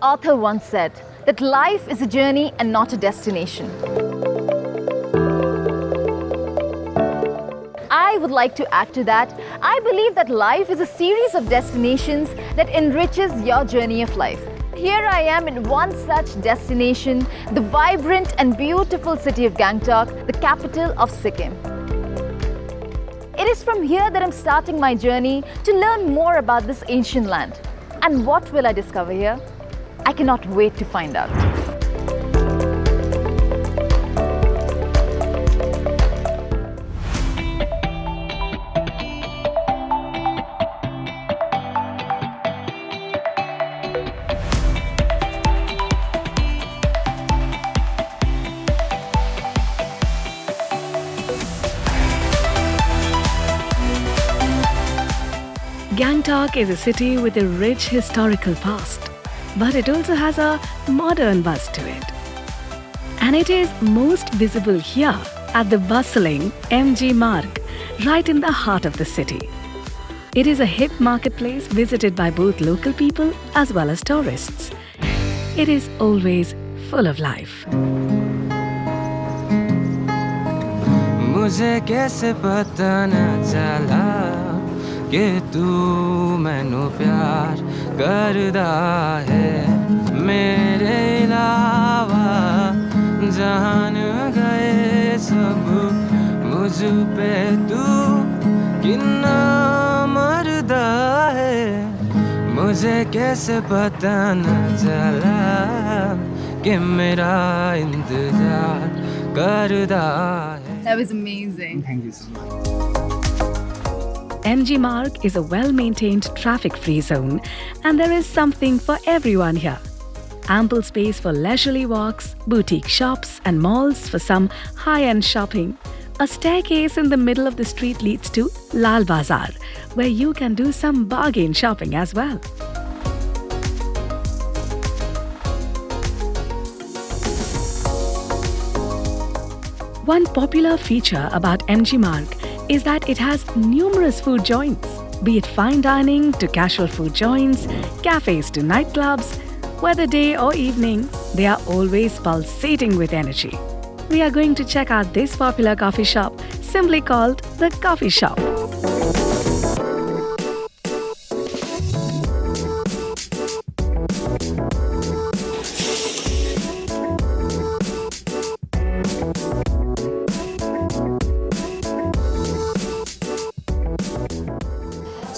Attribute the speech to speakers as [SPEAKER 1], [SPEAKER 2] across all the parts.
[SPEAKER 1] author once said that life is a journey and not a destination. I would like to add to that. I believe that life is a series of destinations that enriches your journey of life. Here I am in one such destination, the vibrant and beautiful city of Gangtok, the capital of Sikkim. It is from here that I'm starting my journey to learn more about this ancient land. And what will I discover here? I cannot wait to find out.
[SPEAKER 2] Gangtok is a city with a rich historical past, but it also has a modern buzz to it. And it is most visible here at the bustling MG Marg, right in the heart of the city. It is a hip marketplace visited by both local people as well as tourists. It is always full of life.
[SPEAKER 3] मुझे कैसे पता न चला कि तू मैनू प्यार करदा है मेरे अलावा जान गए सब मुझ पे तू कितना मरदा है मुझे कैसे पता न चला कि मेरा इंतजार करदा है.
[SPEAKER 1] That was amazing.
[SPEAKER 4] Thank you so much.
[SPEAKER 2] MG Marg is a well-maintained traffic-free zone, and there is something for everyone here. Ample space for leisurely walks, boutique shops and malls for some high-end shopping. A staircase in the middle of the street leads to Lal Bazaar, where you can do some bargain shopping as well. One popular feature about MG Marg is that it has numerous food joints, be it fine dining to casual food joints, cafes to nightclubs. Whether day or evening, they are always pulsating with energy. We are going to check out this popular coffee shop, simply called the Coffee Shop.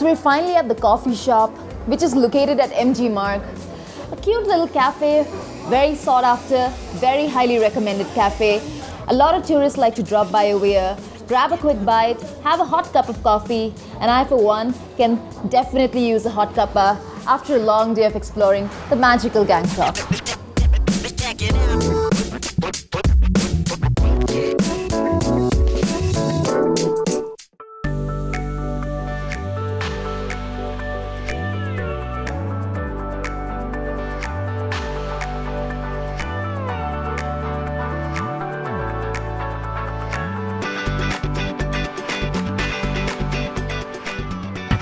[SPEAKER 1] So we're finally at the coffee shop, which is located at MG Marg. A cute little cafe, very sought after, very highly recommended cafe. A lot of tourists like to drop by over here, grab a quick bite, have a hot cup of coffee, and I for one can definitely use a hot cuppa after a long day of exploring the magical Gangtok.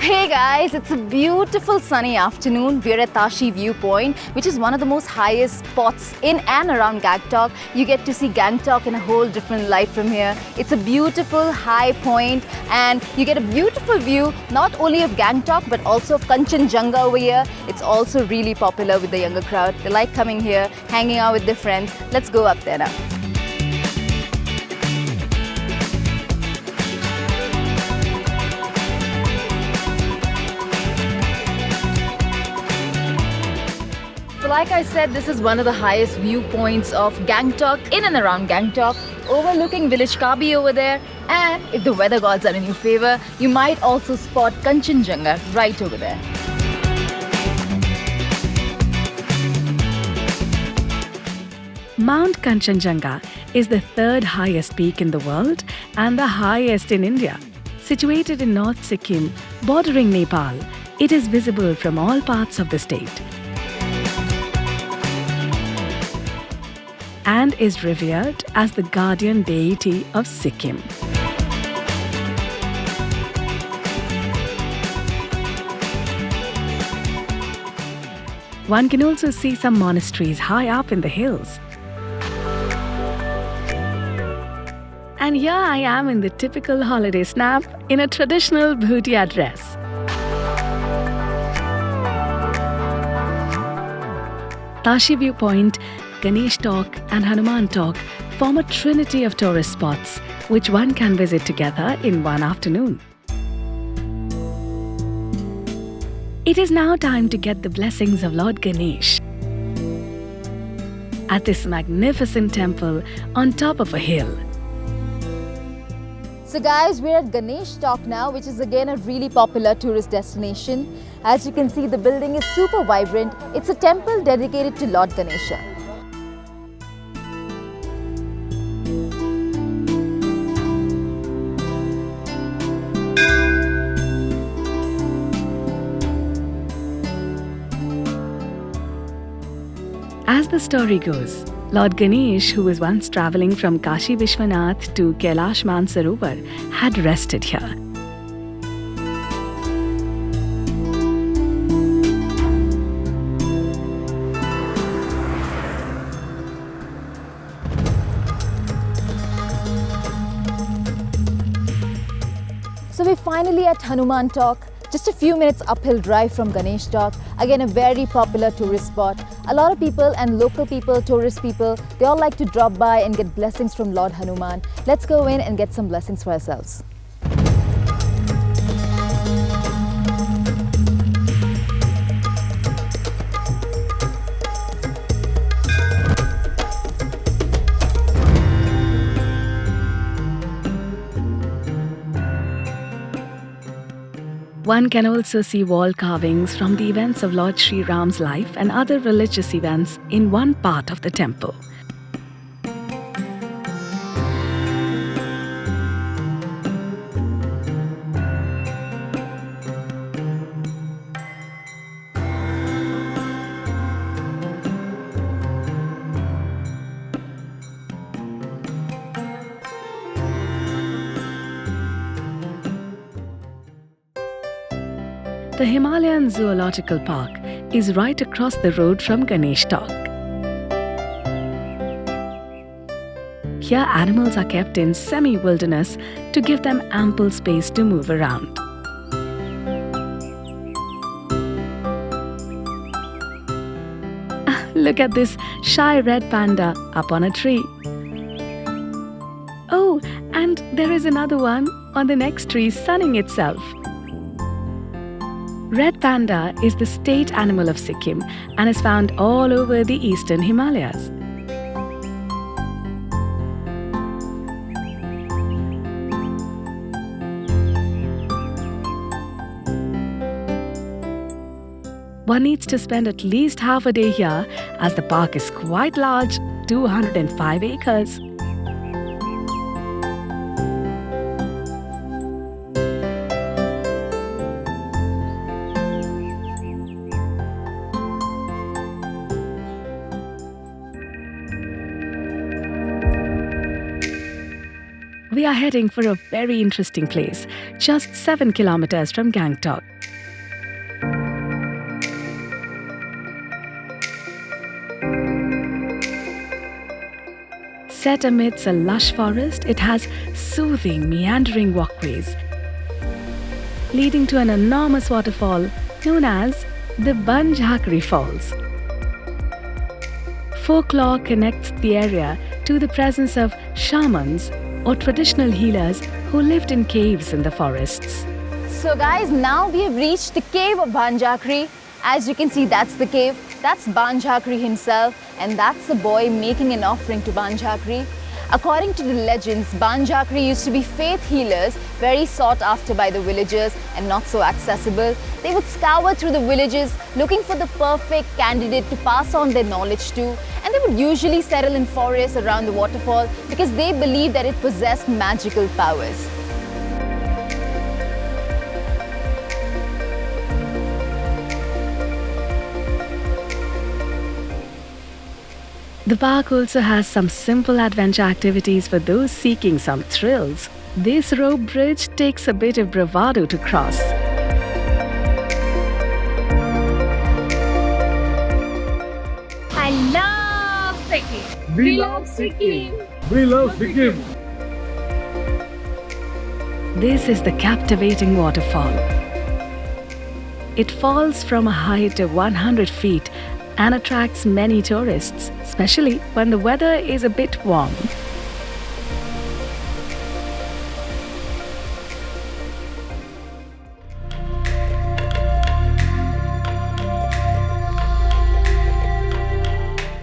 [SPEAKER 1] Hey guys, it's a beautiful sunny afternoon. We're at Tashi Viewpoint, which is one of the most highest spots in and around Gangtok. You get to see Gangtok in a whole different light from here. It's a beautiful high point and you get a beautiful view not only of Gangtok but also of Kanchenjunga over here. It's also really popular with the younger crowd. They like coming here, hanging out with their friends. Let's go up there now. Like I said, this is one of the highest viewpoints of Gangtok, in and around Gangtok, overlooking village Kabi over there. And if the weather gods are in your favor, you might also spot Kanchenjunga right over there.
[SPEAKER 2] Mount Kanchenjunga is the third highest peak in the world and the highest in India. Situated in North Sikkim, bordering Nepal, it is visible from all parts of the state and is revered as the guardian deity of Sikkim. One can also see some monasteries high up in the hills. And here I am in the typical holiday snap in a traditional bhutia dress. Tashi Viewpoint, Gangtok and Hanuman Tok form a trinity of tourist spots which one can visit together in one afternoon. It is now time to get the blessings of Lord Ganesh at this magnificent temple on top of a hill.
[SPEAKER 1] So guys, we're at Gangtok now, which is again a really popular tourist destination. As you can see, the building is super vibrant. It's a temple dedicated to Lord Ganesha.
[SPEAKER 2] As the story goes, Lord Ganesh, who was once travelling from Kashi Vishwanath to Kailash Mansarovar, had rested here.
[SPEAKER 1] So we're finally at Hanuman Tok, just a few minutes uphill drive from Gangtok. Again, a very popular tourist spot. A lot of people and local people, tourist people, they all like to drop by and get blessings from Lord Hanuman. Let's go in and get some blessings for ourselves.
[SPEAKER 2] One can also see wall carvings from the events of Lord Sri Ram's life and other religious events in one part of the temple. The Himalayan Zoological Park is right across the road from Gangtok. Here, animals are kept in semi-wilderness to give them ample space to move around. Look at this shy red panda up on a tree. Oh, and there is another one on the next tree sunning itself. Red panda is the state animal of Sikkim and is found all over the eastern Himalayas. One needs to spend at least half a day here as the park is quite large, 205 acres. We are heading for a very interesting place, just 7 kilometers from Gangtok. Set amidst a lush forest, it has soothing, meandering walkways leading to an enormous waterfall known as the Banjhakri Falls. Folklore connects the area to the presence of shamans or traditional healers who lived in caves in the forests.
[SPEAKER 1] So guys, now we have reached the cave of Banjhakri. As you can see, that's the cave. That's Banjhakri himself, and that's the boy making an offering to Banjhakri. According to the legends, Banjhakri used to be faith healers, very sought after by the villagers and not so accessible. They would scour through the villages looking for the perfect candidate to pass on their knowledge to, and they would usually settle in forests around the waterfall because they believed that it possessed magical powers.
[SPEAKER 2] The park also has some simple adventure activities for those seeking some thrills. This rope bridge takes a bit of bravado to cross.
[SPEAKER 4] We love Sikkim. We love Sikkim.
[SPEAKER 2] This is the captivating waterfall. It falls from a height of 100 feet and attracts many tourists, especially when the weather is a bit warm.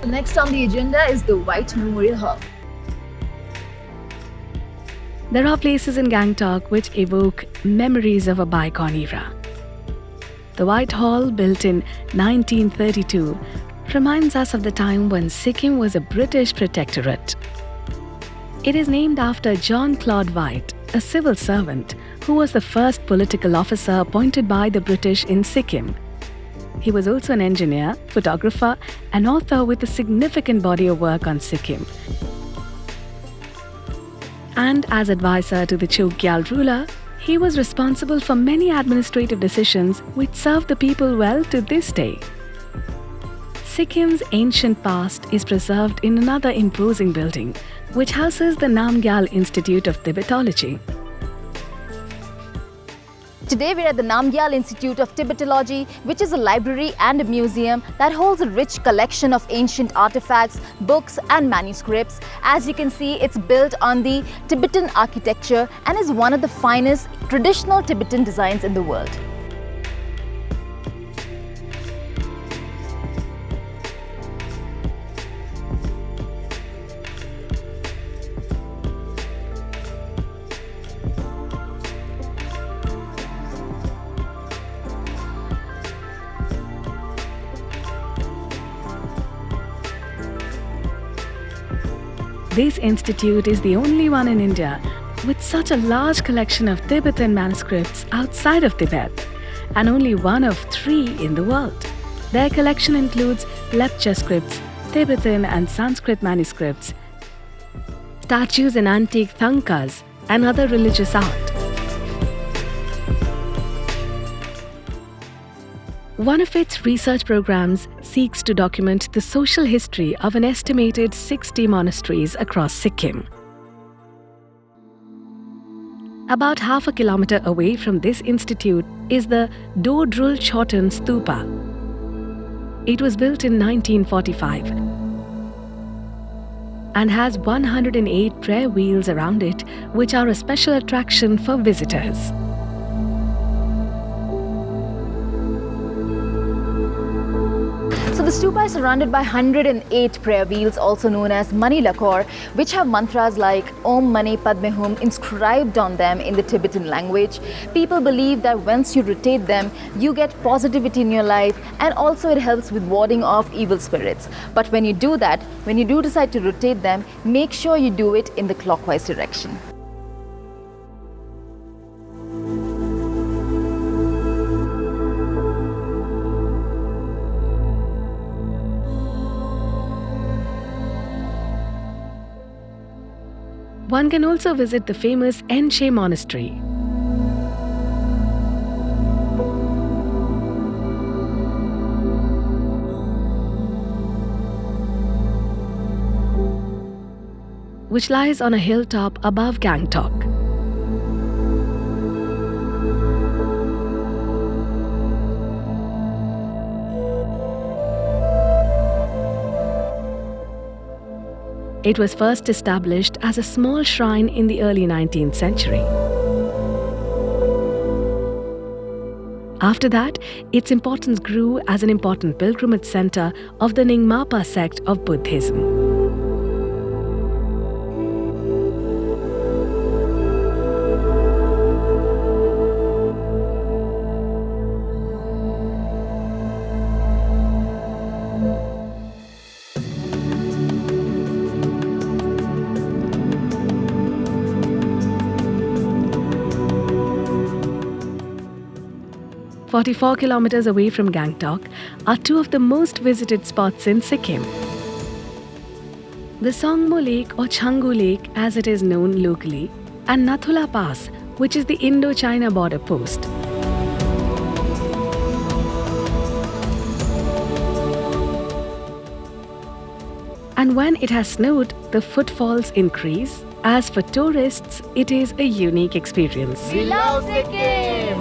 [SPEAKER 1] Next on the agenda is the White Memorial Hall.
[SPEAKER 2] There are places in Gangtok which evoke memories of a bygone era. The White Hall, built in 1932, reminds us of the time when Sikkim was a British protectorate. It is named after John Claude White, a civil servant who was the first political officer appointed by the British in Sikkim. He was also an engineer, photographer, and author with a significant body of work on Sikkim. And as advisor to the Chogyal ruler, he was responsible for many administrative decisions which serve the people well to this day. Sikkim's ancient past is preserved in another imposing building, which houses the Namgyal Institute of Tibetology.
[SPEAKER 1] Today we're at the Namgyal Institute of Tibetology, which is a library and a museum that holds a rich collection of ancient artifacts, books and manuscripts. As you can see, it's built on the Tibetan architecture and is one of the finest traditional Tibetan designs in the world.
[SPEAKER 2] This institute is the only one in India with such a large collection of Tibetan manuscripts outside of Tibet, and only one of 3 in the world. Their collection includes lepcha scripts, Tibetan and Sanskrit manuscripts, statues and antique thangkas, and other religious art. One of its research programs seeks to document the social history of an estimated 60 monasteries across Sikkim. About half a kilometer away from this institute is the Dodrul Chotan Stupa. It was built in 1945 and has 108 prayer wheels around it, which are a special attraction for visitors.
[SPEAKER 1] So the stupa is surrounded by 108 prayer wheels, also known as Mani Lakor, which have mantras like Om Mani Padme Hum inscribed on them in the Tibetan language. People believe that once you rotate them, you get positivity in your life, and also it helps with warding off evil spirits. But when you do that, when you do decide to rotate them, make sure you do it in the clockwise direction.
[SPEAKER 2] One can also visit the famous Enche Monastery. Which lies on a hilltop above Gangtok. It was first established as a small shrine in the early 19th century. After that, its importance grew as an important pilgrimage center of the Nyingmapa sect of Buddhism. "44 kilometers away from Gangtok are 2 of the most visited spots in Sikkim. The Songmo Lake, or Changu Lake as it is known locally, and Nathula Pass, which is the Indo-China border post. And when it has snowed, the footfalls increase. As for tourists, it is a unique experience.
[SPEAKER 1] We love Sikkim!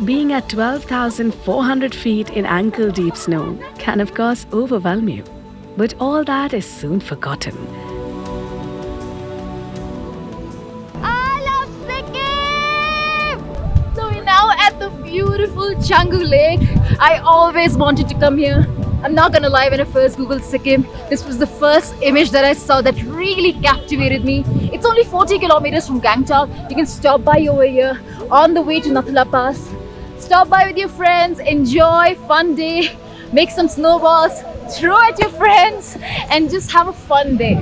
[SPEAKER 2] Being at 12,400 feet in ankle-deep snow can of course overwhelm you. But all that is soon forgotten.
[SPEAKER 1] I love Sikkim! So we're now at the beautiful Canggu Lake. I always wanted to come here. I'm not gonna lie, when I first googled Sikkim, this was the first image that I saw that really captivated me. It's only 40 kilometers from Gangtok. You can stop by over here on the way to Nathula Pass. Stop by with your friends, enjoy, fun day, make some snowballs, throw at your friends, and just have a fun day.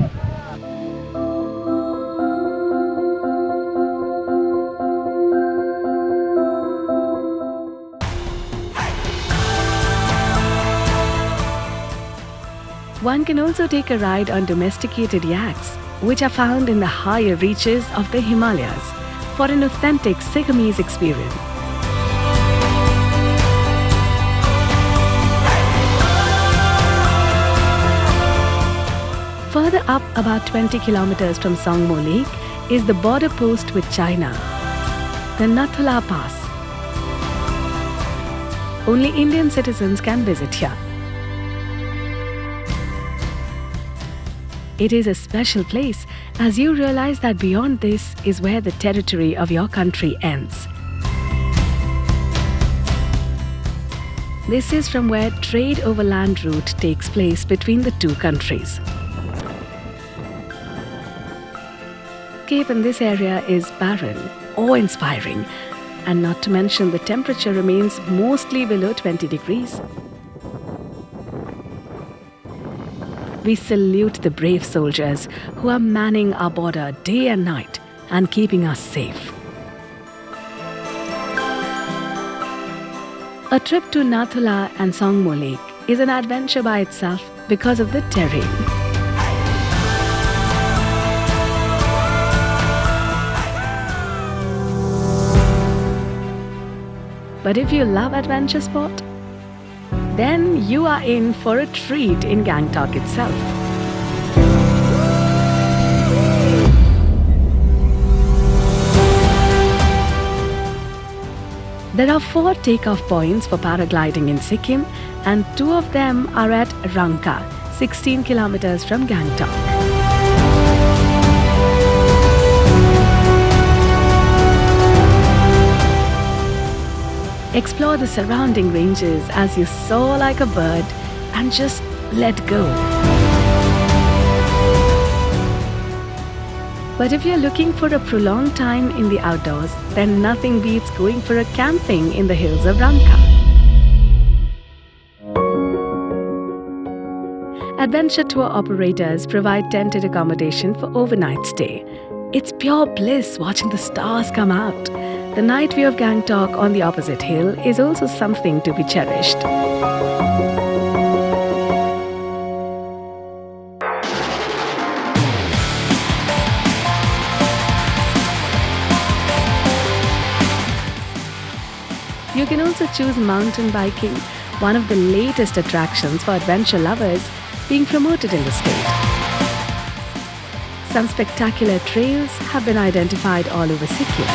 [SPEAKER 2] One can also take a ride on domesticated yaks, which are found in the higher reaches of the Himalayas, for an authentic Sikkimese experience. Further up, about 20 kilometers from Songmo Lake, is the border post with China, the Nathula Pass. Only Indian citizens can visit here. It is a special place as you realize that beyond this is where the territory of your country ends. This is from where trade over land route takes place between the two countries. Landscape in this area is barren, awe-inspiring, and not to mention the temperature remains mostly below 20 degrees. We salute the brave soldiers who are manning our border day and night and keeping us safe. A trip to Nathula and Songmo Lake is an adventure by itself because of the terrain. But if you love adventure sport, then you are in for a treat in Gangtok itself. There are 4 takeoff points for paragliding in Sikkim, and 2 of them are at Rangka, 16 kilometers from Gangtok. Explore the surrounding ranges as you soar like a bird and just let go. But if you're looking for a prolonged time in the outdoors, then nothing beats going for a camping in the hills of Rangka. Adventure tour operators provide tented accommodation for overnight stay. It's pure bliss watching the stars come out. The night view of Gangtok on the opposite hill is also something to be cherished. You can also choose mountain biking, one of the latest attractions for adventure lovers being promoted in the state. Some spectacular trails have been identified all over Sikkim.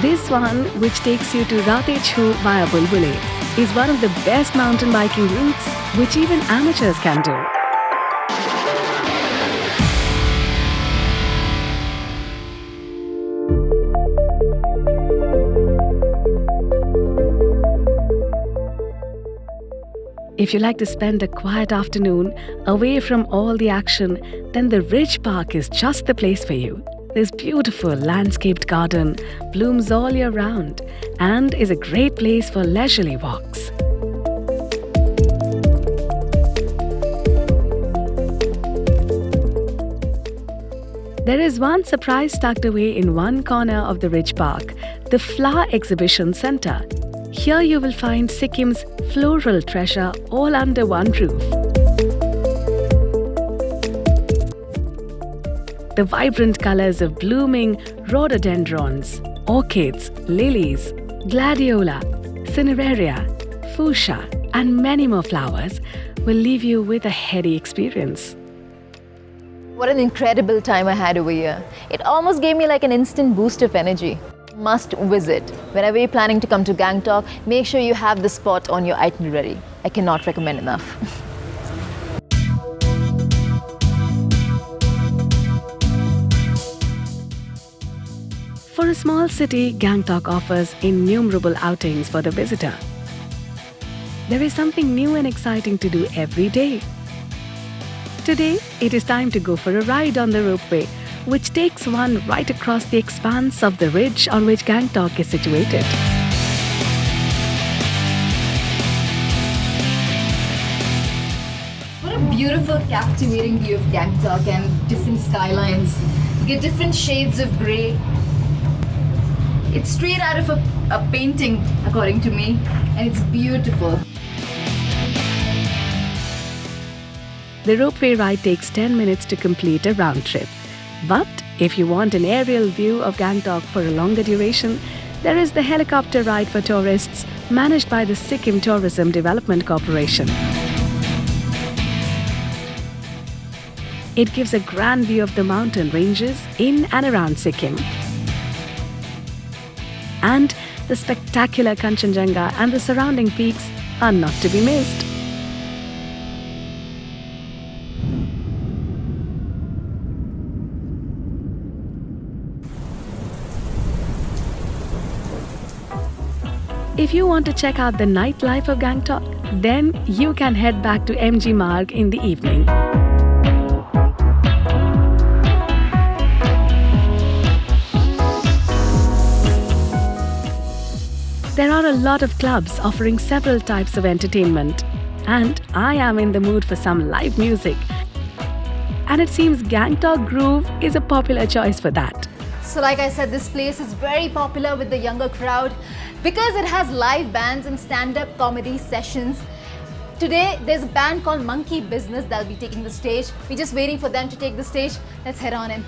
[SPEAKER 2] This one, which takes you to Ratechu via Bulbule, is one of the best mountain biking routes which even amateurs can do. If you like to spend a quiet afternoon away from all the action, then the Ridge Park is just the place for you. This beautiful landscaped garden blooms all year round and is a great place for leisurely walks. There is one surprise tucked away in one corner of the Ridge Park, the Flower Exhibition Centre. Here you will find Sikkim's floral treasure all under one roof. The vibrant colors of blooming rhododendrons, orchids, lilies, Gladiola, Cineraria, fuchsia, and many more flowers will leave you with a heady experience.
[SPEAKER 1] What an incredible time I had over here. It almost gave me like an instant boost of energy. Must visit. Whenever you're planning to come to Gangtok, make sure you have this spot on your itinerary. I cannot recommend enough.
[SPEAKER 2] For a small city, Gangtok offers innumerable outings for the visitor. There is something new and exciting to do every day. Today, it is time to go for a ride on the ropeway, which takes one right across the expanse of the ridge on which Gangtok is situated.
[SPEAKER 1] What a beautiful, captivating view of Gangtok and different skylines. You get different shades of grey. It's straight out of a painting, according to me, and it's beautiful.
[SPEAKER 2] The ropeway ride takes 10 minutes to complete a round trip. But if you want an aerial view of Gangtok for a longer duration, there is the helicopter ride for tourists managed by the Sikkim Tourism Development Corporation. It gives a grand view of the mountain ranges in and around Sikkim. And the spectacular Kanchenjunga and the surrounding peaks are not to be missed. If you want to check out the nightlife of Gangtok, then you can head back to MG Marg in the evening. There are a lot of clubs offering several types of entertainment, and I am in the mood for some live music. And it seems Gangtok Groove is a popular choice for that.
[SPEAKER 1] So like I said, this place is very popular with the younger crowd because it has live bands and stand-up comedy sessions. Today, there's a band called Monkey Business that'll be taking the stage. We're just waiting for them to take the stage. Let's head on in.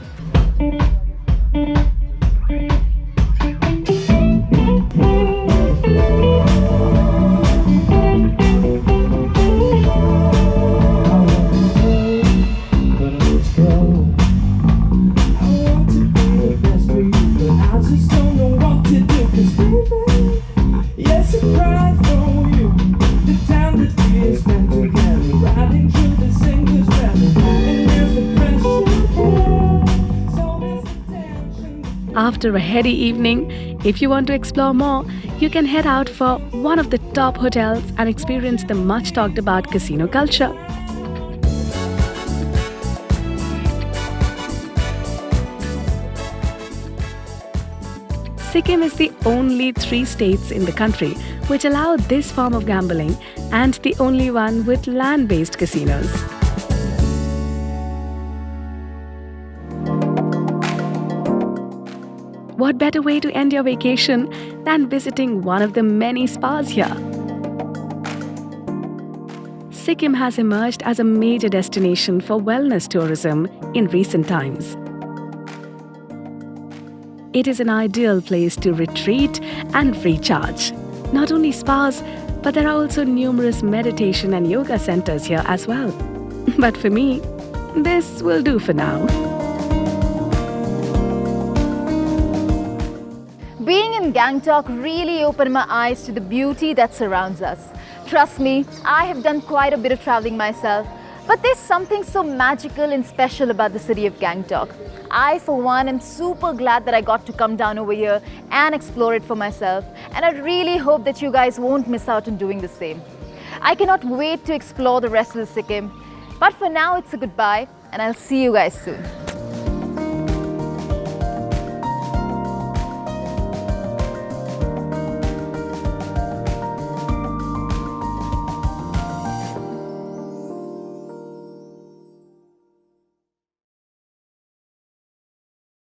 [SPEAKER 2] After a heady evening, if you want to explore more, you can head out for one of the top hotels and experience the much talked about casino culture. Sikkim is the only 3 states in the country which allow this form of gambling and the only one with land-based casinos. What better way to end your vacation than visiting one of the many spas here? Sikkim has emerged as a major destination for wellness tourism in recent times. It is an ideal place to retreat and recharge. Not only spas, but there are also numerous meditation and yoga centers here as well. But for me, this will do for now.
[SPEAKER 1] Being in Gangtok really opened my eyes to the beauty that surrounds us. Trust me, I have done quite a bit of traveling myself, but there's something so magical and special about the city of Gangtok. I, for one, am super glad that I got to come down over here and explore it for myself, and I really hope that you guys won't miss out on doing the same. I cannot wait to explore the rest of the Sikkim, but for now it's a goodbye, and I'll see you guys soon.